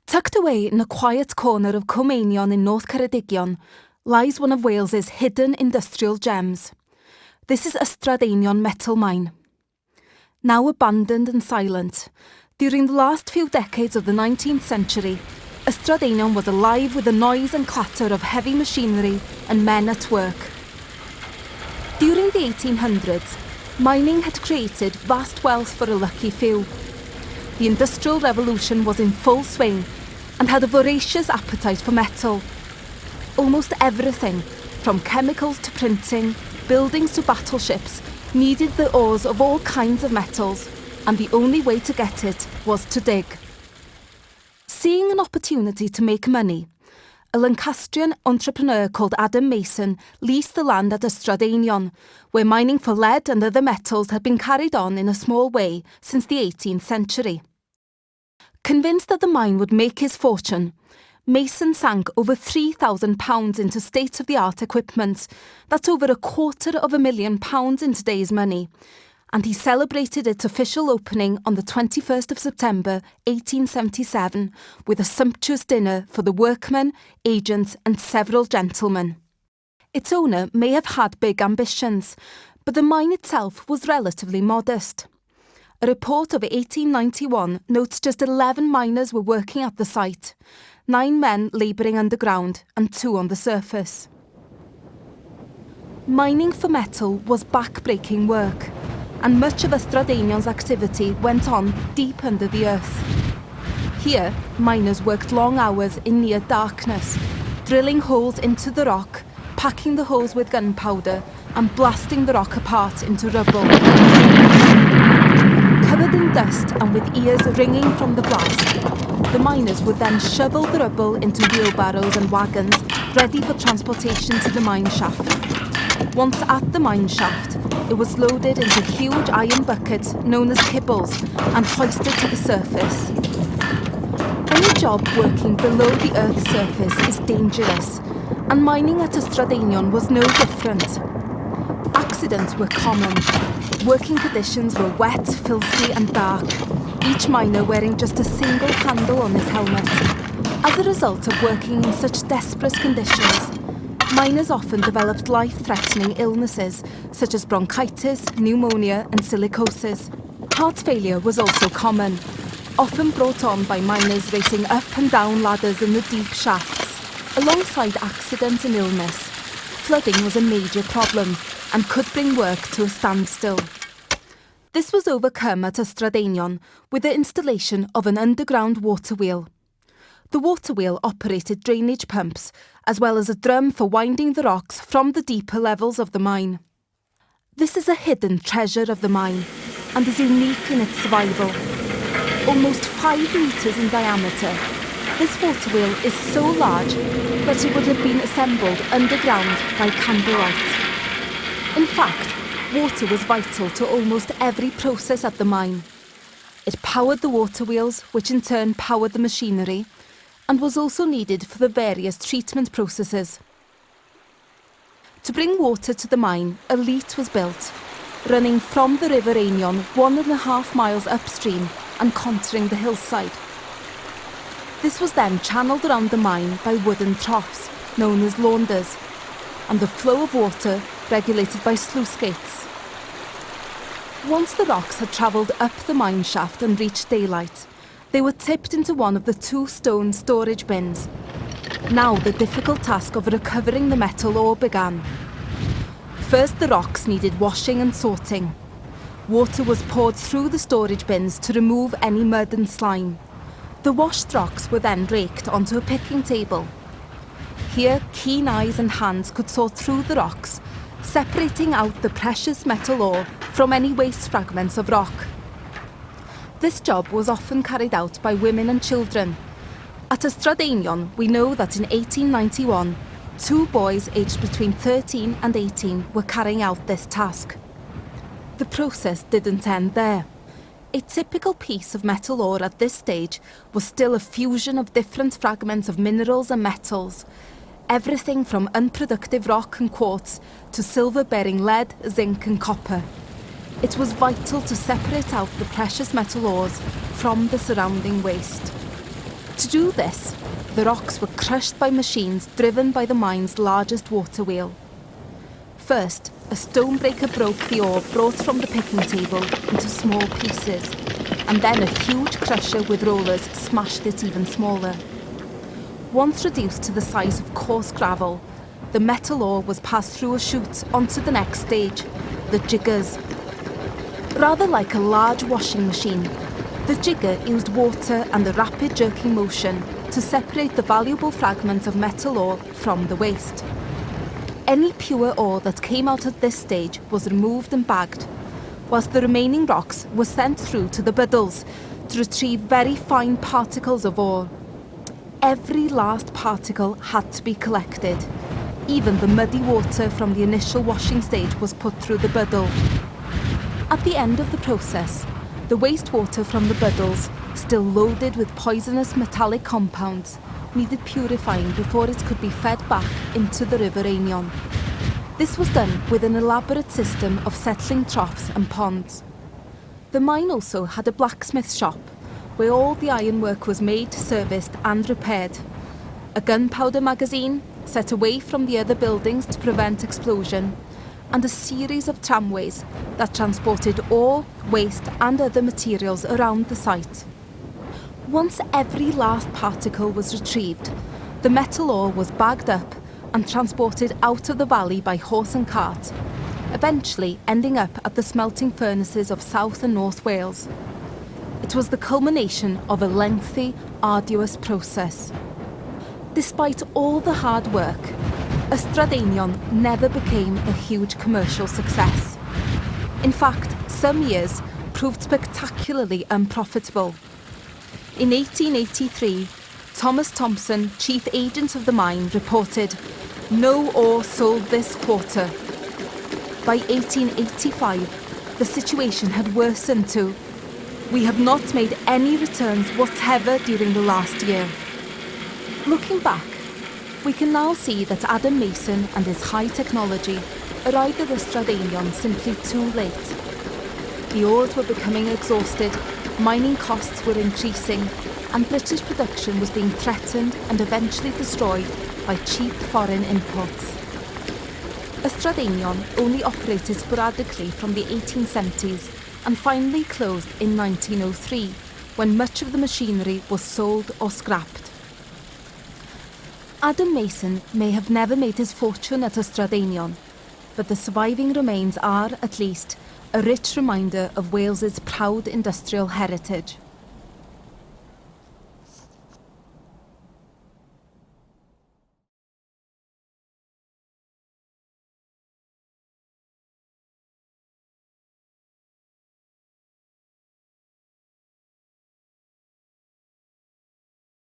Tucked away in a quiet corner of Comainion in North Ceredigion lies one of Wales's hidden industrial gems. This is Ystrad metal mine. Now abandoned and silent, during the last few decades of the 19th century, Ystrad was alive with the noise and clatter of heavy machinery and men at work. During the 1800s, mining had created vast wealth for a lucky few. The Industrial Revolution was in full swing and had a voracious appetite for metal. Almost everything, from chemicals to printing, buildings to battleships, needed the ores of all kinds of metals, and the only way to get it was to dig. Seeing an opportunity to make money, a Lancastrian entrepreneur called Adam Mason leased the land at Ystrad, where mining for lead and other metals had been carried on in a small way since the 18th century. Convinced that the mine would make his fortune, Mason sank over £3,000 into state-of-the-art equipment. That's over £250,000 in today's money. And he celebrated its official opening on the 21st of September 1877 with a sumptuous dinner for the workmen, agents and several gentlemen. Its owner may have had big ambitions, but the mine itself was relatively modest. A report of 1891 notes just 11 miners were working at the site, 9 men labouring underground and 2 on the surface. Mining for metal was back-breaking work, and much of Ystrad's activity went on deep under the earth. Here, miners worked long hours in near darkness, drilling holes into the rock, packing the holes with gunpowder and blasting the rock apart into rubble. Covered in dust and with ears ringing from the blast, the miners would then shovel the rubble into wheelbarrows and wagons, ready for transportation to the mine shaft. Once at the mine shaft, it was loaded into huge iron buckets known as kibbles and hoisted to the surface. Any job working below the Earth's surface is dangerous, and mining at Ystrad was no different. Accidents were common. Working conditions were wet, filthy and dark, each miner wearing just a single candle on his helmet. As a result of working in such desperate conditions, miners often developed life-threatening illnesses such as bronchitis, pneumonia and silicosis. Heart failure was also common, often brought on by miners racing up and down ladders in the deep shafts. Alongside accident and illness, flooding was a major problem and could bring work to a standstill. This was overcome at Ystrad with the installation of an underground water wheel. The water wheel operated drainage pumps, as well as a drum for winding the rocks from the deeper levels of the mine. This is a hidden treasure of the mine, and is unique in its survival. Almost 5 metres in diameter, this water wheel is so large that it would have been assembled underground by candlelight. In fact, water was vital to almost every process at the mine. It powered the water wheels, which in turn powered the machinery, and was also needed for the various treatment processes. To bring water to the mine, a leat was built, running from the River Einion 1.5 miles upstream and contouring the hillside. This was then channelled around the mine by wooden troughs, known as launders, and the flow of water regulated by sluice gates. Once the rocks had travelled up the mine shaft and reached daylight, they were tipped into one of the 2 stone storage bins. Now the difficult task of recovering the metal ore began. First, the rocks needed washing and sorting. Water was poured through the storage bins to remove any mud and slime. The washed rocks were then raked onto a picking table. Here, keen eyes and hands could sort through the rocks, separating out the precious metal ore from any waste fragments of rock. This job was often carried out by women and children. At Ystrad, we know that in 1891, 2 boys aged between 13 and 18 were carrying out this task. The process didn't end there. A typical piece of metal ore at this stage was still a fusion of different fragments of minerals and metals, everything from unproductive rock and quartz to silver-bearing lead, zinc and copper. It was vital to separate out the precious metal ores from the surrounding waste. To do this, the rocks were crushed by machines driven by the mine's largest water wheel. First, a stonebreaker broke the ore brought from the picking table into small pieces, and then a huge crusher with rollers smashed it even smaller. Once reduced to the size of coarse gravel, the metal ore was passed through a chute onto the next stage, the jiggers. Rather like a large washing machine, the jigger used water and the rapid jerking motion to separate the valuable fragments of metal ore from the waste. Any pure ore that came out at this stage was removed and bagged, whilst the remaining rocks were sent through to the Biddles to retrieve very fine particles of ore. Every last particle had to be collected. Even the muddy water from the initial washing stage was put through the Biddle. At the end of the process, the wastewater from the Biddles, still loaded with poisonous metallic compounds, needed purifying before it could be fed back into the River Einion. This was done with an elaborate system of settling troughs and ponds. The mine also had a blacksmith shop, where all the ironwork was made, serviced and repaired. A gunpowder magazine, set away from the other buildings to prevent explosion, and a series of tramways that transported ore, waste and other materials around the site. Once every last particle was retrieved, the metal ore was bagged up and transported out of the valley by horse and cart, eventually ending up at the smelting furnaces of South and North Wales. It was the culmination of a lengthy, arduous process. Despite all the hard work, Ystrad Einion never became a huge commercial success. In fact, some years proved spectacularly unprofitable. In 1883, Thomas Thompson, chief agent of the mine, reported, "No ore sold this quarter." By 1885, the situation had worsened to, "We have not made any returns whatever during the last year." Looking back, we can now see that Adam Mason and his high technology arrived at Ystrad Einion simply too late. The ores were becoming exhausted, mining costs were increasing, and British production was being threatened and eventually destroyed by cheap foreign imports. Ystrad Einion only operated sporadically from the 1870s and finally closed in 1903, when much of the machinery was sold or scrapped. Adam Mason may have never made his fortune at Ystrad Einion, but the surviving remains are, at least, a rich reminder of Wales's proud industrial heritage.